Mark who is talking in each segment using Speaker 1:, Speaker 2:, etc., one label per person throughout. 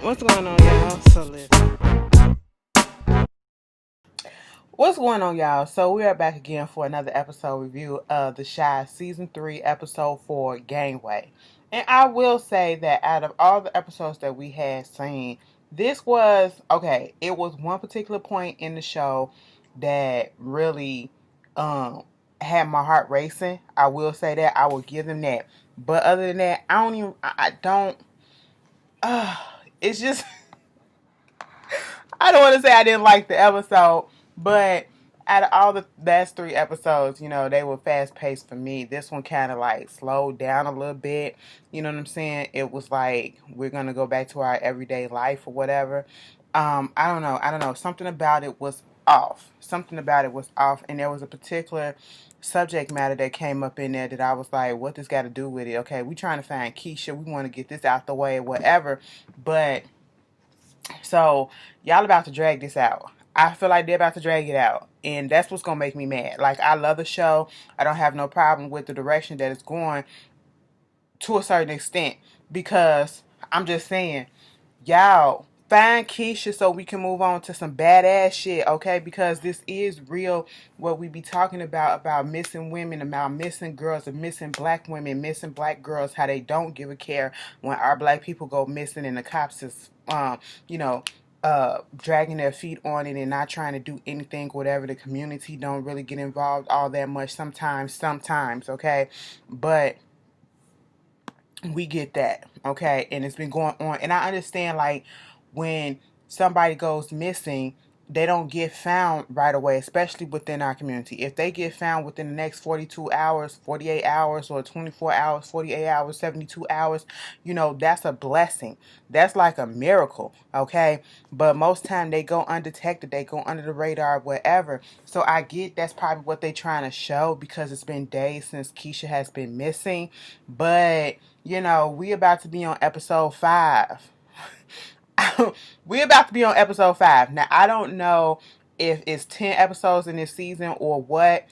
Speaker 1: What's going on, y'all? So listen. What's going on, y'all? So we are back again for another episode review of The Shy Season 3, Episode 4, Gangway. And I will say that out of all the episodes that we had seen, this was, okay, it was one particular point in the show that really um had my heart racing. I will say that. I will give them that. But other than that, I don't, uh, it's just, I don't want to say I didn't like the episode, but out of all the last three episodes, they were fast paced for me. This one kind of like slowed down a little bit. You know what I'm saying? It was like we're gonna go back to our everyday life or whatever. I don't know. I don't know. Something about it was off. Something about it was off, and there was a particular subject matter that came up in there that I was like, what this got to do with it? Okay, we trying to find Keisha. We want to get this out the way, whatever. But so y'all about to drag this out. I feel like they're about to drag it out. And that's what's gonna make me mad. Like, I love the show. I don't have no problem with the direction that it's going to a certain extent. Because I'm just saying, y'all find Keisha so we can move on to some badass shit, okay? Because this is real, what we be talking about missing women, about missing girls, and missing black women, missing black girls, how they don't give a care when our black people go missing and the cops is you know dragging their feet on it and not trying to do anything. Whatever, the community don't really get involved all that much sometimes, okay? But we get that, okay? And it's been going on. And I understand, like, when somebody goes missing, they don't get found right away, especially within our community. If they get found within the next 42 hours, 48 hours, or 24 hours, 48 hours, 72 hours, that's a blessing. That's like a miracle, okay? But most time they go undetected. They go under the radar, whatever. So I get that's probably what they're trying to show, because it's been days since Keisha has been missing. But we about to be on episode 5. We about to be on episode 5. Now, I don't know if it's 10 episodes in this season or what.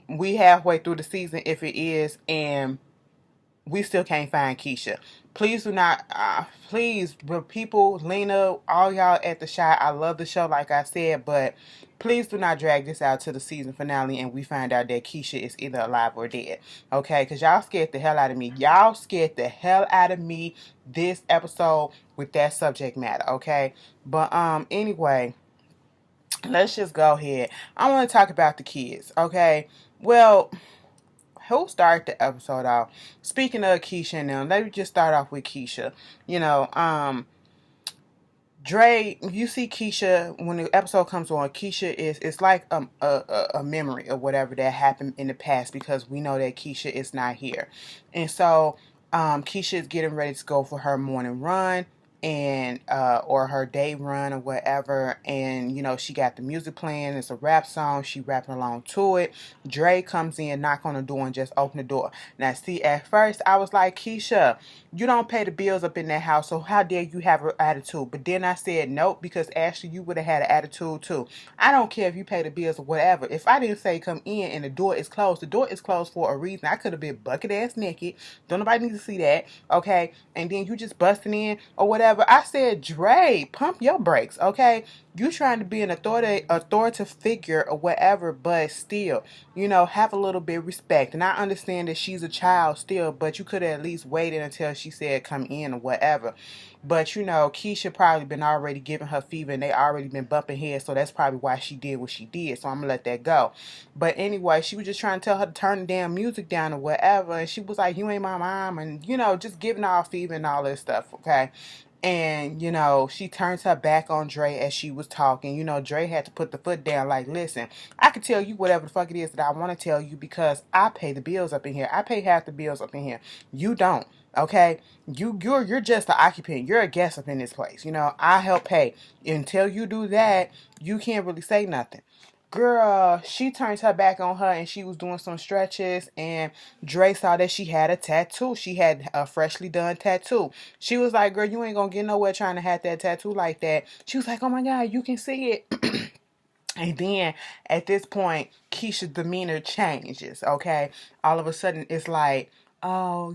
Speaker 1: We halfway through the season, if it is, and we still can't find Keisha. Please do not, please, people, Lena, all y'all at the Shy, I love the show, like I said, but please do not drag this out to the season finale and we find out that Keisha is either alive or dead, okay? Because y'all scared the hell out of me. Y'all scared the hell out of me this episode with that subject matter, okay? But, anyway, let's just go ahead. I want to talk about the kids, okay? Well, who started the episode off? Speaking of Keisha and them, let me just start off with Keisha. Dre, you see Keisha, when the episode comes on, Keisha it's like a memory of whatever that happened in the past, because we know that Keisha is not here. And so Keisha is getting ready to go for her morning run, and or her day run or whatever, and she got the music playing. It's a rap song, she rapping along to it. Dre comes in, knock on the door, and just open the door. Now see, at first I was like, Keisha, you don't pay the bills up in that house, so how dare you have an attitude? But then I said nope, because Ashley, you would have had an attitude too. I don't care if you pay the bills or whatever. If I didn't say come in and the door is closed for a reason. I could have been bucket ass naked. Don't nobody need to see that, okay? And then you just busting in or whatever. I said, Dre, pump your brakes, okay? You trying to be an authoritative figure or whatever, but still, have a little bit of respect. And I understand that she's a child still, but you could have at least waited until she said come in or whatever. But Keisha probably been already giving her fever, and they already been bumping heads, so that's probably why she did what she did. So I'm gonna let that go. But anyway, she was just trying to tell her to turn the damn music down or whatever, and she was like, "You ain't my mom," and just giving all fever and all this stuff. Okay. And, she turns her back on Dre as she was talking. Dre had to put the foot down like, listen, I can tell you whatever the fuck it is that I want to tell you, because I pay the bills up in here. I pay half the bills up in here. You don't. Okay? You're just an occupant. You're a guest up in this place. I help pay. Until you do that, you can't really say nothing. Girl, she turns her back on her, and she was doing some stretches, and Dre saw that she had a tattoo. She had a freshly done tattoo. She was like, girl, you ain't gonna get nowhere trying to have that tattoo like that. She was like, oh my God, you can see it. And then at this point, Keisha's demeanor changes, okay? All of a sudden, it's like, oh,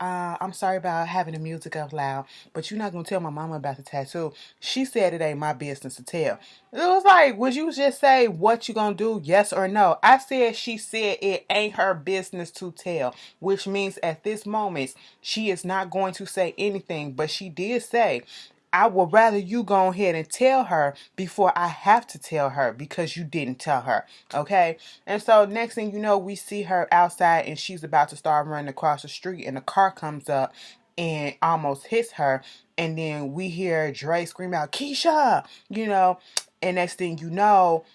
Speaker 1: I'm sorry about having the music up loud, but you're not going to tell my mama about the tattoo. She said it ain't my business to tell. It was like, would you just say what you going to do, yes or no? I said she said it ain't her business to tell, which means at this moment, she is not going to say anything, but she did say, I would rather you go ahead and tell her before I have to tell her because you didn't tell her. Okay? And so next thing you know, we see her outside and she's about to start running across the street and a car comes up and almost hits her. And then we hear Dre scream out, Keisha, and next thing you know,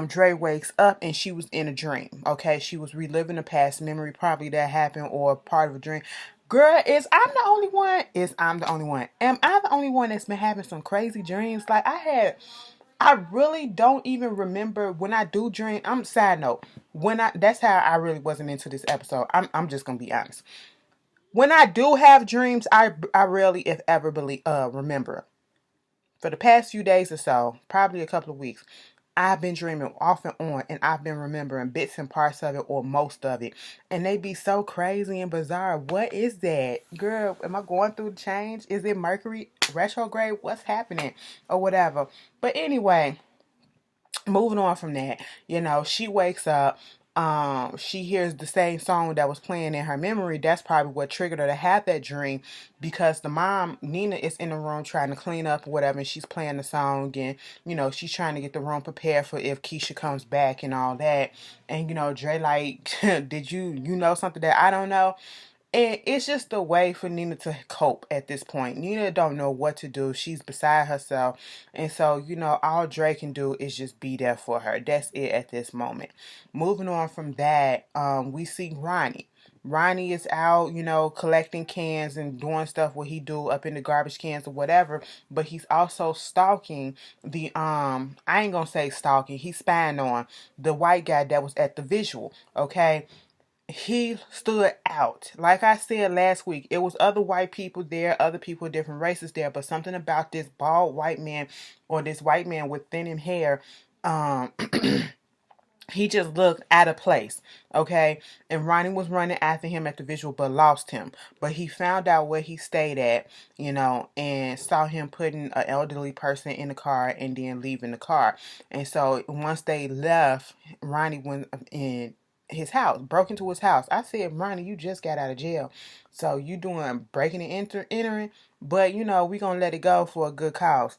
Speaker 1: Dre wakes up and she was in a dream. Okay, she was reliving a past memory, probably that happened or part of a dream. Girl, I'm the only one? I'm the only one? Am I the only one that's been having some crazy dreams? Like I really don't even remember when I do dream. Side note, that's how I really wasn't into this episode. I'm just gonna be honest. When I do have dreams, I rarely, if ever, remember. For the past few days or so, probably a couple of weeks, I've been dreaming off and on, and I've been remembering bits and parts of it or most of it. And they be so crazy and bizarre. What is that? Girl, am I going through the change? Is it Mercury retrograde? What's happening? Or whatever. But anyway, moving on from that, she wakes up. She hears the same song that was playing in her memory. That's probably what triggered her to have that dream, because the mom, Nina, is in the room trying to clean up or whatever, and she's playing the song, and she's trying to get the room prepared for if Keisha comes back and all that. And Dre like, did you know something that I don't know? And it's just a way for Nina to cope at this point. Nina don't know what to do. She's beside herself. And so, all Dre can do is just be there for her. That's it at this moment. Moving on from that, we see Ronnie. Ronnie is out, collecting cans and doing stuff what he do up in the garbage cans or whatever. But he's also stalking I ain't gonna say stalking. He's spying on the white guy that was at the visual, okay? He stood out. Like I said last week, it was other white people there, other people of different races there, but something about this bald white man, or this white man with thinning hair, um, he just looked out of place, okay? And Ronnie was running after him at the visual, but lost him. But he found out where he stayed at, and saw him putting an elderly person in the car and then leaving the car. And so once they left, Ronnie went in his house, broke into his house. I said, Ronnie, you just got out of jail, so you doing breaking and entering, but we gonna let it go for a good cause.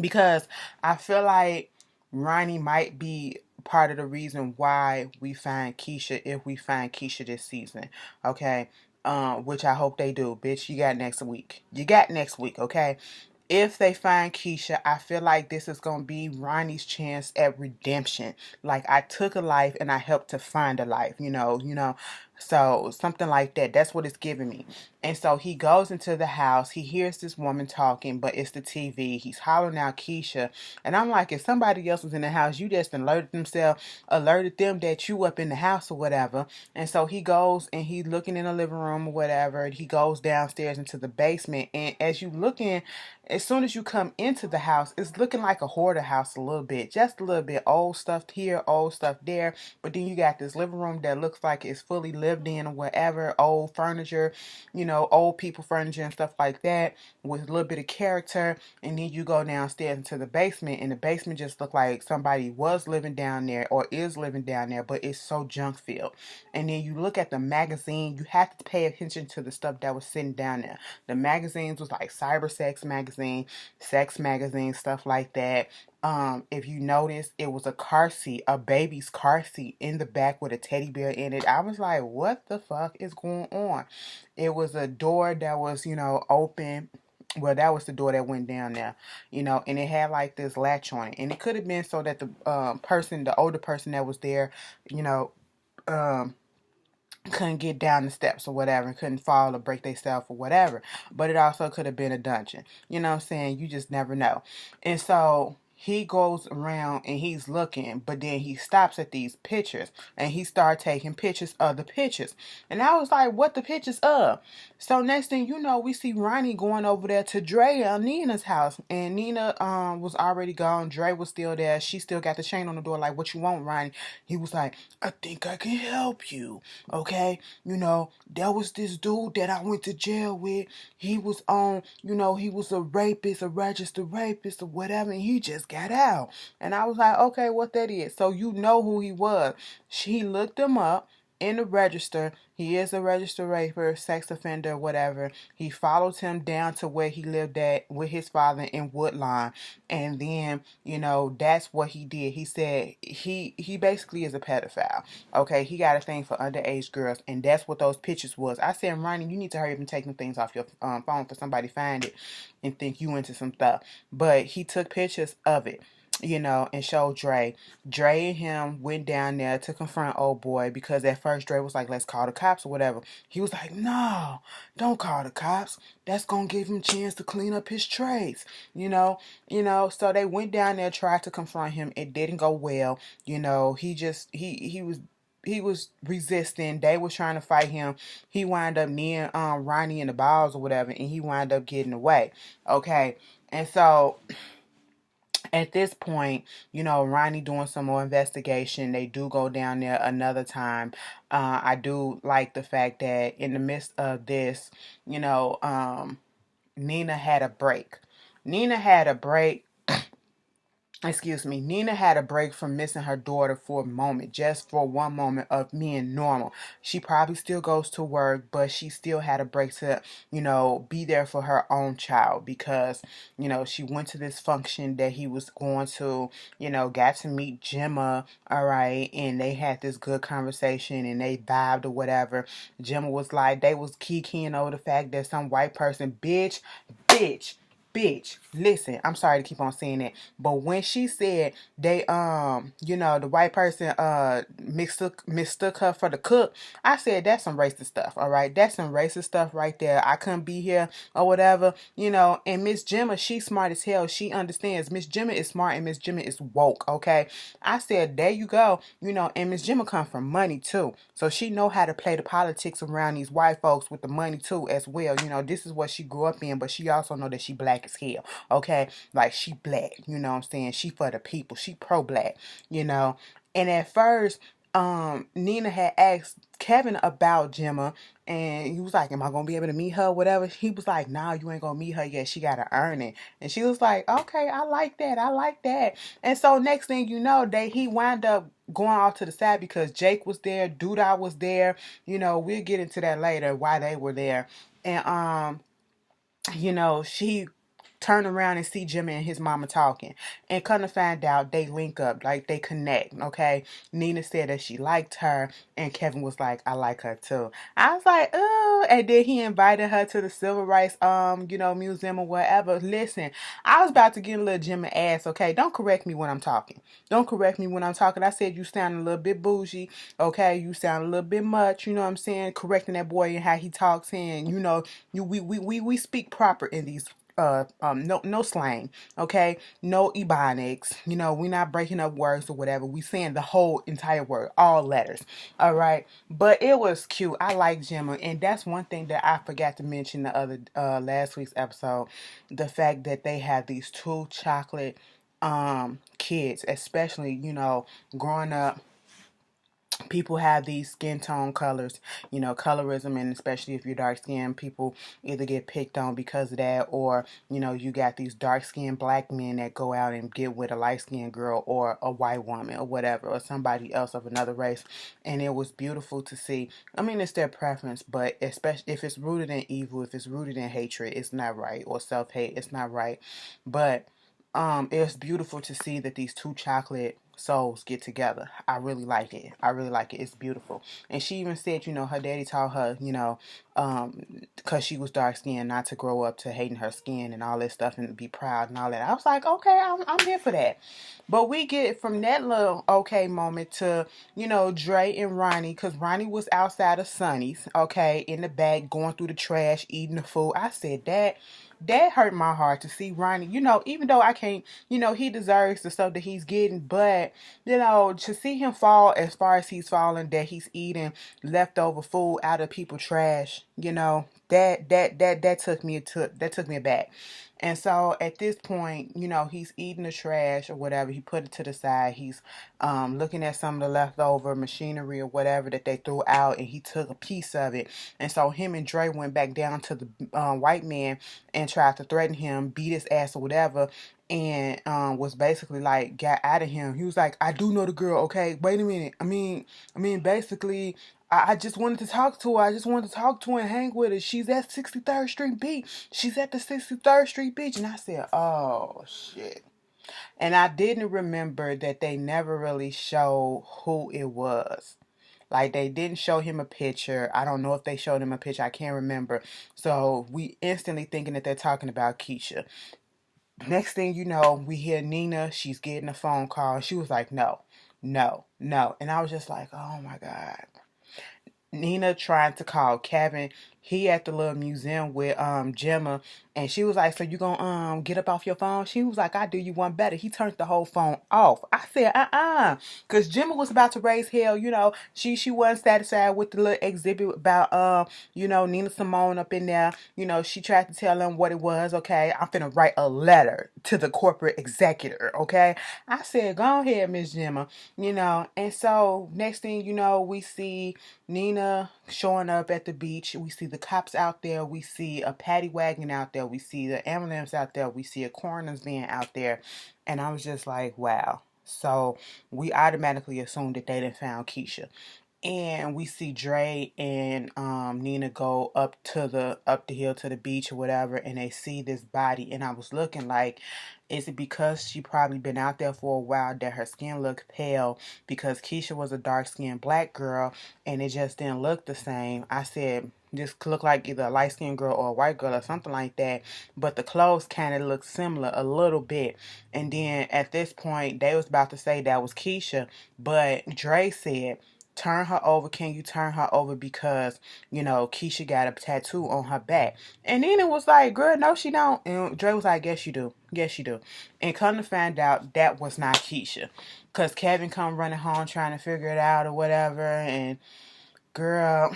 Speaker 1: Because I feel like Ronnie might be part of the reason why we find Keisha, if we find Keisha this season, okay? Which I hope they do. Bitch, you got next week. Okay? If they find Keisha, I feel like this is going to be Ronnie's chance at redemption. Like, I took a life and I helped to find a life, so something like that. That's what it's giving me. And so he goes into the house. He hears this woman talking, but it's the TV. He's hollering out Keisha. And I'm like, if somebody else was in the house, you just alerted them that you up in the house or whatever. And so he goes and he's looking in the living room or whatever. He goes downstairs into the basement. And as soon as you come into the house, it's looking like a hoarder house a little bit. Just a little bit. Old stuff here, old stuff there. But then you got this living room that looks like it's fully lived in or whatever. Old furniture, old people furniture and stuff like that with a little bit of character. And then you go downstairs into the basement, and the basement just looked like somebody was living down there or is living down there, but it's so junk filled. And then you look at the magazine. You have to pay attention to the stuff that was sitting down there. The magazines was like cyber sex magazine, stuff like that. If you notice, it was a baby's car seat in the back with a teddy bear in it. I was like, what the fuck is going on? It was a door that was, open. Well, that was the door that went down there, and it had like this latch on it. And it could have been so that the older person that was there, um, couldn't get down the steps or whatever, and couldn't fall or break themselves or whatever. But it also could have been a dungeon. You know what I'm saying? You just never know. And so he goes around and he's looking, but then he stops at these pictures and he started taking pictures of the pictures. And I was like, what the pictures of? So next thing you know, we see Ronnie going over there to Dre and Nina's house. And Nina was already gone. Dre was still there. She still got the chain on the door, like, what you want, Ronnie? He was like, I think I can help you. Okay. There was this dude that I went to jail with. He was on, he was a rapist, a registered rapist or whatever, and he just got out. And I was like, okay, what that is? So you know who he was. She looked him up in the register. He is a registered rapist, sex offender, whatever. He follows him down to where he lived at with his father in Woodlawn. And then, that's what he did. He said he basically is a pedophile. Okay, he got a thing for underage girls, and that's what those pictures was. I said, Ronnie, you need to hurry up and take them things off your phone for somebody find it and think you into some stuff. But he took pictures of it, and showed Dre. Dre and him went down there to confront old boy because at first Dre was like, let's call the cops or whatever. He was like, no, don't call the cops. That's going to give him a chance to clean up his trace, So they went down there, tried to confront him. It didn't go well. He was resisting. They was trying to fight him. He wound up near Ronnie in the balls or whatever, and he wound up getting away. Okay. And so at this point, Ronnie doing some more investigation. They do go down there another time. I do like the fact that in the midst of this, Nina had a break. Nina had a break Nina had a break from missing her daughter for a moment, just for one moment of being normal. She probably still goes to work, but she still had a break to, be there for her own child because, she went to this function that he was going to, got to meet Gemma, all right, and they had this good conversation and they vibed or whatever. Gemma was like, they was keying over the fact that some white person, bitch, listen, I'm sorry to keep on saying that, but when she said they, the white person, mistook her for the cook, I said, that's some racist stuff, all right? That's some racist stuff right there. I couldn't be here or whatever, and Miss Gemma, she's smart as hell. She understands. Miss Gemma is smart and Miss Gemma is woke, okay? I said, there you go, and Miss Gemma come from money too. So she know how to play the politics around these white folks with the money too as well. This is what she grew up in, but she also know that she black as hell, okay? Like, she black, you know what I'm saying? She for the people. She pro-black, And at first, Nina had asked Kevin about Gemma, and he was like, am I going to be able to meet her, whatever? He was like, nah, you ain't going to meet her yet. She got to earn it. And she was like, okay, I like that. And so next thing you know, he wound up going off to the side because Jake was there, Doodah was there. We'll get into that later, why they were there. And, she turn around and see Jimmy and his mama talking, and come to find out they link up, like they connect. Okay, Nina said that she liked her, and Kevin was like, I like her too. I was like, oh. And then he invited her to the civil rights museum or whatever. Listen, I was about to get a little Jimmy ass. Okay, don't correct me when I'm talking. I said you sound a little bit bougie. Okay, you sound a little bit much. You know what I'm saying? Correcting that boy and how he talks, and we speak proper in these no slang, okay, no ebonics, we not breaking up words or whatever. We saying the whole entire word, all letters, all right. But it was cute. I like Gemma, and that's one thing that I forgot to mention the other last week's episode, the fact that they have these two chocolate kids, especially growing up. People have these skin tone colors, colorism, and especially if you're dark skinned, people either get picked on because of that, or, you got these dark skinned black men that go out and get with a light skinned girl or a white woman or whatever, or somebody else of another race. And it was beautiful to see. I mean, it's their preference, but especially if it's rooted in evil, if it's rooted in hatred, it's not right, or self hate, it's not right. But it's beautiful to see that these two chocolate souls get together. I really like it. I really like it. It's beautiful. And she even said, her daddy taught her, because she was dark skinned, not to grow up to hating her skin and all that stuff and be proud and all that. I was like, okay, I'm here for that. But we get from that little okay moment to, Dre and Ronnie, because Ronnie was outside of Sonny's, okay, in the back, going through the trash, eating the food. I said that hurt my heart to see Ronnie, even though I can't, he deserves the stuff that he's getting, but, to see him fall as far as he's falling, that he's eating leftover food out of people's trash, that took me aback. And so at this point, he's eating the trash or whatever. He put it to the side. He's looking at some of the leftover machinery or whatever that they threw out, and he took a piece of it. And so him and Dre went back down to the white man and tried to threaten him, beat his ass or whatever, and was basically like got out of him. He was like, I do know the girl, okay? Wait a minute. Basically, I just wanted to talk to her. I just wanted to talk to her and hang with her. She's at 63rd Street Beach. She's at the 63rd Street Beach. And I said, oh, shit. And I didn't remember that they never really showed who it was. Like, they didn't show him a picture. I don't know if they showed him a picture. I can't remember. So we instantly thinking that they're talking about Keisha. Next thing you know, we hear Nina. She's getting a phone call. She was like, no, no, no. And I was just like, oh, my God. Nina trying to call Kevin. He at the little museum with Gemma, and she was like, so you gonna get up off your phone? She was like, I do you one better. He turned the whole phone off. I said, because Gemma was about to raise hell. She wasn't satisfied with the little exhibit about Nina Simone up in there. She tried to tell him what it was. Okay, I'm finna write a letter to the corporate executor. Okay, I said, go ahead, Miss Gemma. And so next thing you know, we see Nina showing up at the beach. We see the cops out there. We see a paddy wagon out there. We see the ambulance out there. We see a coroner's van out there. And I was just like, wow. So we automatically assumed that they didn't found Keisha. And we see Dre and Nina go up the hill to the beach or whatever, and they see this body. And I was looking like, is it because she probably been out there for a while that her skin looked pale? Because Keisha was a dark-skinned black girl, and it just didn't look the same. I said, this could look like either a light-skinned girl or a white girl or something like that. But the clothes kind of looked similar a little bit. And then at this point, they was about to say that was Keisha, but Dre said, turn her over. Can you turn her over? Because, Keisha got a tattoo on her back. And Nina was like, girl, no, she don't. And Dre was like, yes, you do. Yes, you do. And come to find out, that was not Keisha. Because Kevin come running home trying to figure it out or whatever. And, girl,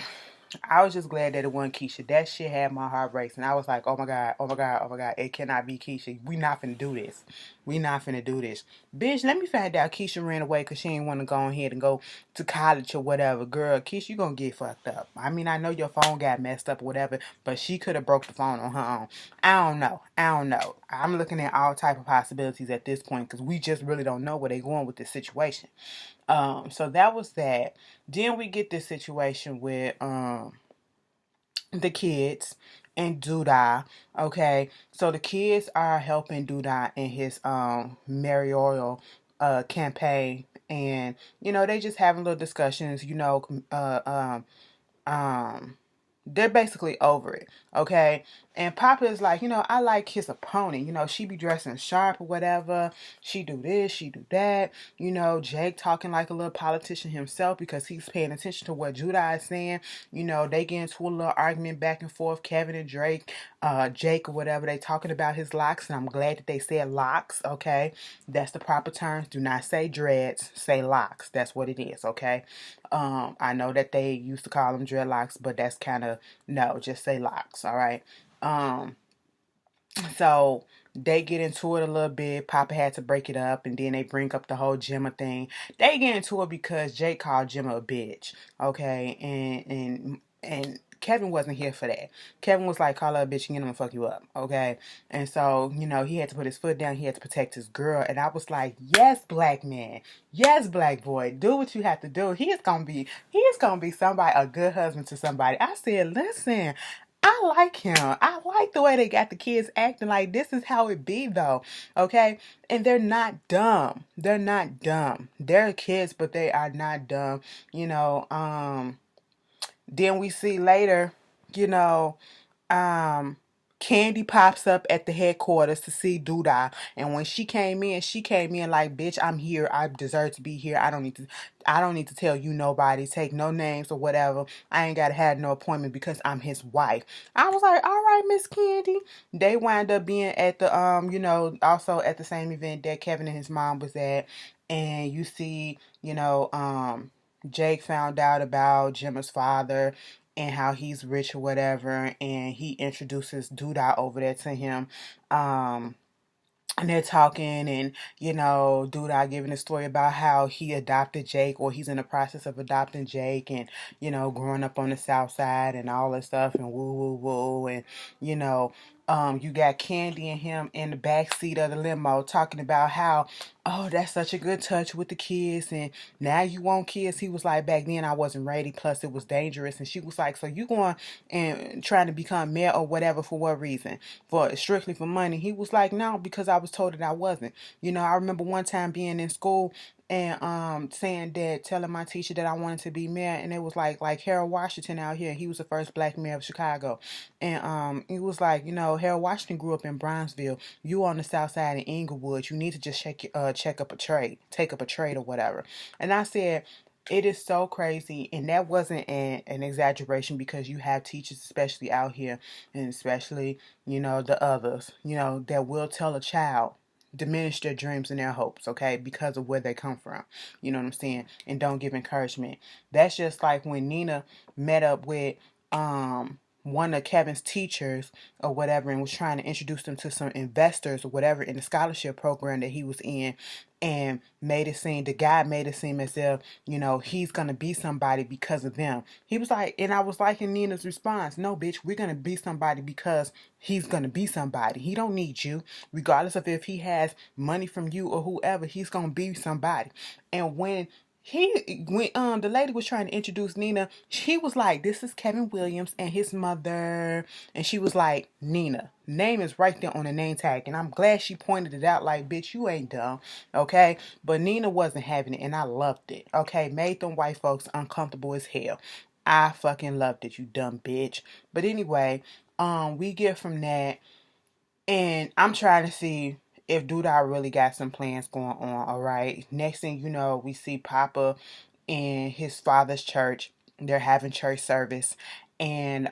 Speaker 1: I was just glad that it wasn't Keisha. That shit had my heart racing. I was like, oh my God, oh my God, oh my God. It cannot be Keisha. We not finna do this. We not finna do this. Bitch, let me find out Keisha ran away because she ain't want to go ahead and go to college or whatever. Girl, Keisha, you gonna get fucked up. I mean, I know your phone got messed up or whatever, but she could have broke the phone on her own. I don't know. I'm looking at all type of possibilities at this point because we just really don't know where they going with this situation. So that was that. Then we get this situation with the kids and Duda. Okay, so the kids are helping Duda in his mayoral campaign, and they just having little discussions. They're basically over it, okay? And Papa is like, I like his opponent. She be dressing sharp or whatever. She do this, she do that. Jake talking like a little politician himself because he's paying attention to what Judah is saying. They get into a little argument back and forth, Kevin and Jake or whatever. They talking about his locks, and I'm glad that they said locks, okay? That's the proper terms. Do not say dreads, say locks. That's what it is, okay? I know that they used to call them dreadlocks, but that's kind of, no, just say locks, all right? So they get into it a little bit. Papa had to break it up, and then they bring up the whole Gemma thing. They get into it because Jake called Gemma a bitch, okay? And Kevin wasn't here for that. Kevin was like, call her a bitch and I'm gonna fuck you up, okay? And so, he had to put his foot down. He had to protect his girl. And I was like, yes, black man. Yes, black boy. Do what you have to do. He is gonna be somebody, a good husband to somebody. I said, listen, I like him. I like the way they got the kids acting like this is how it be though. Okay? And they're not dumb. They're not dumb. They're kids, but they are not dumb. You know, then we see later, you know, um Candy pops up at the headquarters to see Doodah. And when she came in like, bitch, I'm here. I deserve to be here. I don't need to tell you nobody, take no names or whatever. I ain't gotta have no appointment because I'm his wife. I was like, all right, Miss Candy. They wind up being at the also at the same event that Kevin and his mom was at. And you see, Jake found out about Gemma's father and how he's rich or whatever, and he introduces Doodah over there to him. And they're talking, and Doodah giving a story about how he adopted Jake, or he's in the process of adopting Jake, and growing up on the South Side and all that stuff, and woo woo woo, and you got Candy and him in the back seat of the limo talking about how, oh, that's such a good touch with the kids, and now you want kids. He was like, back then I wasn't ready, plus it was dangerous. And she was like, so you going and trying to become mayor or whatever for what reason? For strictly for money? He was like, no, because I was told that I wasn't. I remember one time being in school and saying that, telling my teacher that I wanted to be mayor, and it was like Harold Washington out here. He was the first black mayor of Chicago. And it was like, Harold Washington grew up in Bronzeville. You on the South Side in Inglewood. You need to just check up a trade, take up a trade or whatever. And I said, it is so crazy, and that wasn't an exaggeration, because you have teachers, especially out here, and especially, the others, that will tell a child, diminish their dreams and their hopes, okay, because of where they come from. You know what I'm saying? And don't give encouragement. That's just like when Nina met up with one of Kevin's teachers or whatever, and was trying to introduce them to some investors or whatever in the scholarship program that he was in, and the guy made it seem as if, he's gonna be somebody because of them. He was like, and I was liking Nina's response, no bitch, we're gonna be somebody because he's gonna be somebody. He don't need you. Regardless of if he has money from you or whoever, he's gonna be somebody. And when the lady was trying to introduce Nina, she was like, this is Kevin Williams and his mother. And she was like, Nina. Name is right there on the name tag. And I'm glad she pointed it out, like, bitch, you ain't dumb. Okay? But Nina wasn't having it, and I loved it. Okay? Made them white folks uncomfortable as hell. I fucking loved it, you dumb bitch. But anyway, we get from that, and I'm trying to see if Doodah really got some plans going on. All right. Next thing you know, we see Papa in his father's church. They're having church service, and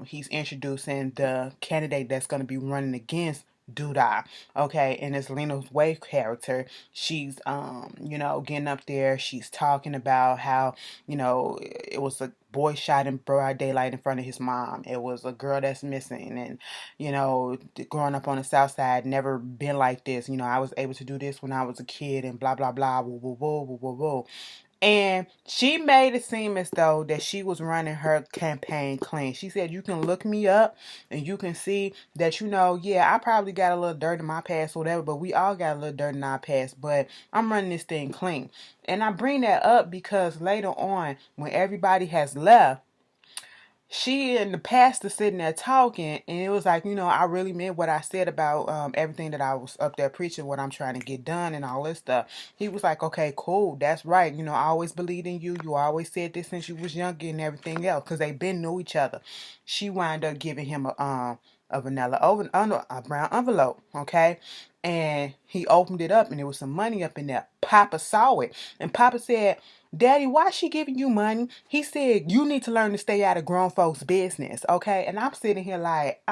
Speaker 1: he's introducing the candidate that's going to be running against Doodah. Okay, and it's Lena's Wave character. She's getting up there. She's talking about how it was a boy shot in broad daylight in front of his mom. It was a girl that's missing, and growing up on the South Side, never been like this. I was able to do this when I was a kid, and blah blah blah, woo woo woo woo woo woo. And she made it seem as though that she was running her campaign clean. She said, you can look me up and you can see that, yeah, I probably got a little dirt in my past or whatever, but we all got a little dirt in our past, but I'm running this thing clean. And I bring that up because later on, when everybody has left, she and the pastor sitting there talking, and it was like, I really meant what I said about everything that I was up there preaching, what I'm trying to get done and all this stuff. He was like, okay, cool, that's right. I always believed in you. You always said this since you was younger and everything else, because they been knew each other. She wound up giving him a brown envelope, okay? And he opened it up, and there was some money up in there. Papa saw it, and Papa said, Daddy, why is she giving you money? He said, you need to learn to stay out of grown folks' business, okay? And I'm sitting here like,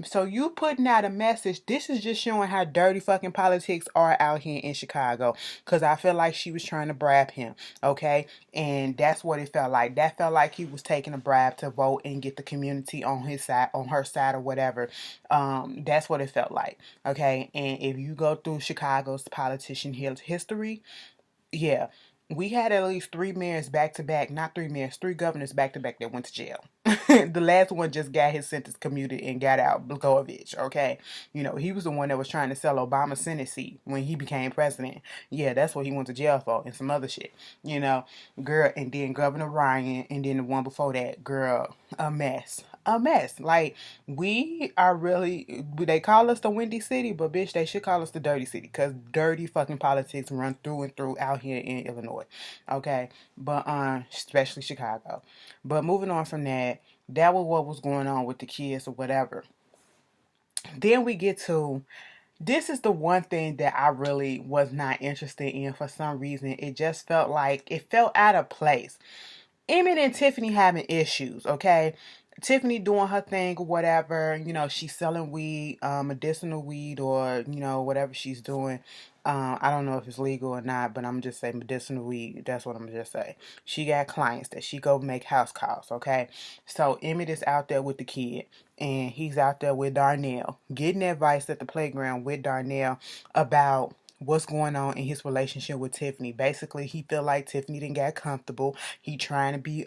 Speaker 1: so you putting out a message. This is just showing how dirty fucking politics are out here in Chicago. Because I feel like she was trying to bribe him, okay? And that's what it felt like. That felt like he was taking a bribe to vote and get the community on his side, on her side or whatever. That's what it felt like, okay? And if you go through Chicago's politician history, yeah, we had at least three mayors back to back, not three mayors, three governors back to back that went to jail. The last one just got his sentence commuted and got out, Blagojevich, okay? You know, he was the one that was trying to sell Obama's Senate seat when he became president. Yeah, that's what he went to jail for and some other shit, you know? Girl, and then Governor Ryan, and then the one before that, girl, a mess. A mess. Like, we are really, they call us the Windy City, but bitch, they should call us the Dirty City, because dirty fucking politics run through and through out here in Illinois. Okay? But, especially Chicago. But moving on from that, that was what was going on with the kids or whatever. Then we get to, this is the one thing that I really was not interested in for some reason. It just felt like, it felt out of place. Emmett and Tiffany having issues, okay? Tiffany doing her thing or whatever, you know, she's selling weed, medicinal weed, or, you know, whatever she's doing. I don't know if it's legal or not, but I'm just saying medicinal weed. That's what I'm just saying. She got clients that she go make house calls, okay? So Emmett is out there with the kid, and he's out there with Darnell, getting advice at the playground with Darnell about what's going on in his relationship with Tiffany. Basically, he feel like Tiffany didn't get comfortable. He trying to be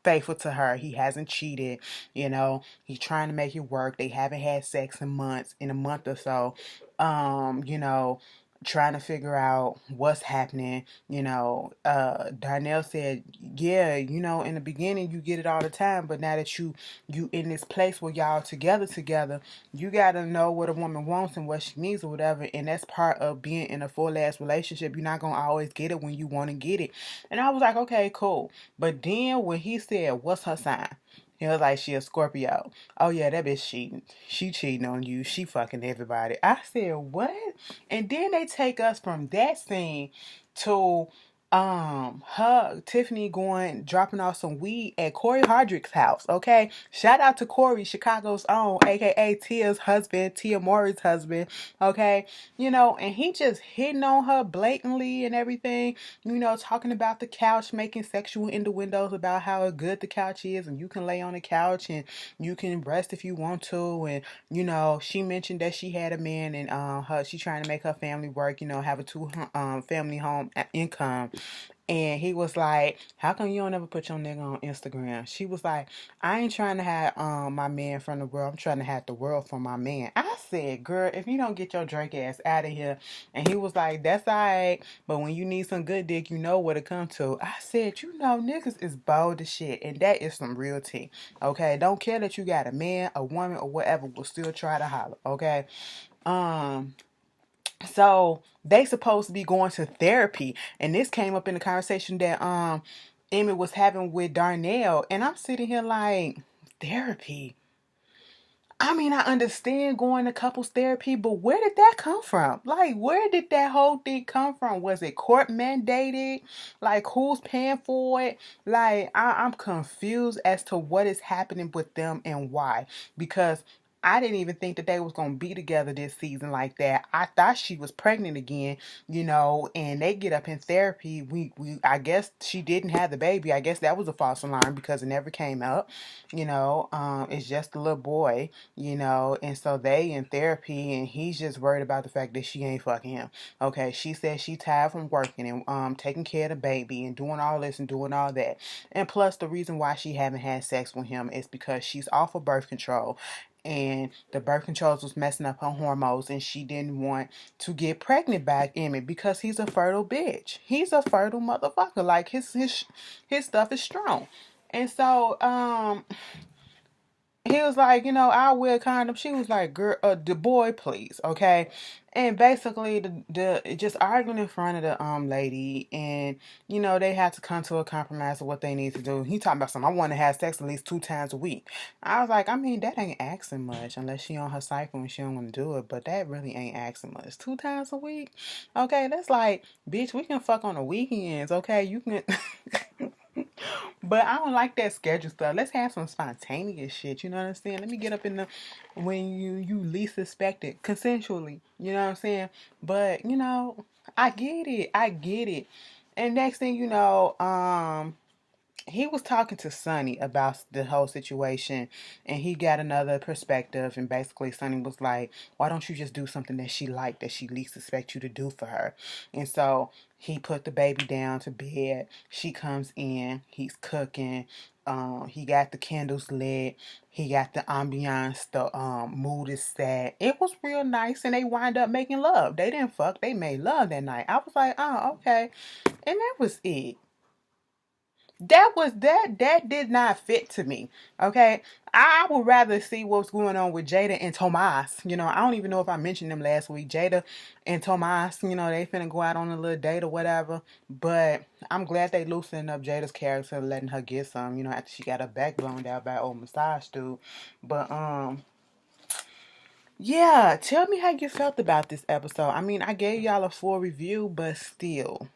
Speaker 1: faithful to her. He hasn't cheated, you know. He's trying to make it work. They haven't had sex in a month or so. You know, trying to figure out what's happening. You know, Darnell said, yeah, you know, in the beginning you get it all the time, but now that you in this place where y'all together, you gotta know what a woman wants and what she needs or whatever, and that's part of being in a full ass relationship. You're not gonna always get it when you want to get it. And I was like, okay, cool. But then when he said, what's her sign? He was like, she a Scorpio. Oh yeah, that bitch cheating. She cheating on you. She fucking everybody. I said, what? And then they take us from that scene to her Tiffany going dropping off some weed at Corey Hardrick's house. Okay, shout out to Corey, Chicago's own, aka Tia's husband, Tia Mowry's husband. Okay, you know, and he just hitting on her blatantly and everything. You know, talking about the couch, making sexual innuendos about how good the couch is, and you can lay on the couch and you can rest if you want to. And you know, she mentioned that she had a man, and she trying to make her family work. You know, have a two family home income. And he was like, how come you don't ever put your nigga on Instagram? She was like, I ain't trying to have my man from the world. I'm trying to have the world from my man. I said, girl, if you don't get your drink ass out of here. And he was like, that's all right. But when you need some good dick, you know what to come to. I said, you know, niggas is bold as shit. And that is some real tea. Okay? Don't care that you got a man, a woman, or whatever, will still try to holler. Okay? So they supposed to be going to therapy, and this came up in the conversation that Emmett was having with Darnell, and I'm sitting here like, therapy. I mean, I understand going to couples therapy, but where did that come from? Like, where did that whole thing come from? Was it court mandated? Like, who's paying for it? Like, I'm confused as to what is happening with them and why. Because I didn't even think that they was gonna be together this season like that. I thought she was pregnant again, you know, and they get up in therapy. We I guess she didn't have the baby. I guess that was a false alarm because it never came up. You know, it's just a little boy, you know, and so they in therapy, and he's just worried about the fact that she ain't fucking him. Okay, she says she tired from working and taking care of the baby and doing all this and doing all that. And plus the reason why she haven't had sex with him is because she's off of birth control, and the birth controls was messing up her hormones, and she didn't want to get pregnant by Emmett because he's a fertile bitch. He's a fertile motherfucker. Like his stuff is strong. And so he was like, you know, I'll wear a condom. She was like, girl, the boy, please, okay. And basically, the just arguing in front of the lady, and you know they had to come to a compromise of what they need to do. He talking about something. I want to have sex at least 2 times a week. I was like, I mean, that ain't asking much unless she on her cycle and she don't want to do it. But that really ain't asking much. 2 times a week, okay. That's like, bitch, we can fuck on the weekends, okay. You can. But I don't like that schedule stuff. Let's have some spontaneous shit. You know what I'm saying? Let me get up in the when you least expect it consensually. You know what I'm saying? But you know, I get it. I get it. And next thing you know, he was talking to Sonny about the whole situation, and he got another perspective. And basically, Sonny was like, "Why don't you just do something that she liked, that she least expect you to do for her?" And so he put the baby down to bed. She comes in. He's cooking. He got the candles lit. He got the ambiance. The mood is set. It was real nice, and they wind up making love. They didn't fuck. They made love that night. I was like, oh, okay, and that was it. That did not fit to me. Okay. I would rather see what's going on with Jada and Tomas. I don't even know if I mentioned them last week. Jada and Tomas, they finna go out on a little date or whatever. But I'm glad they loosened up Jada's character, letting her get some, after she got her back blown out by old massage dude. But yeah, tell me how you felt about this episode. I mean, I gave y'all a full review, but still,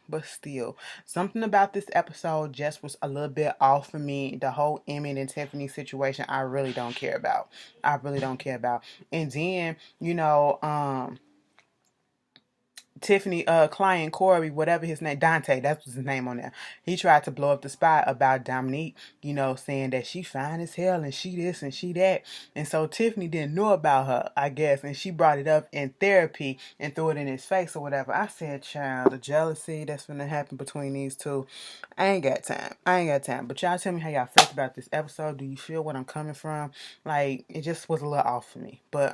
Speaker 1: something about this episode just was a little bit off for me. The whole Emmett and Tiffany situation, I really don't care about. I really don't care about. And then, Tiffany, client Corey, whatever his name, Dante, that's his name on there. He tried to blow up the spot about Dominique, saying that she fine as hell and she this and she that. And so Tiffany didn't know about her, I guess, and she brought it up in therapy and threw it in his face or whatever. I said, child, the jealousy that's gonna happen between these two, I ain't got time. I ain't got time. But y'all tell me how y'all felt about this episode. Do you feel what I'm coming from? Like, it just was a little off for me. But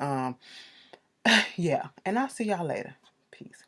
Speaker 1: yeah, and I'll see y'all later. Peace.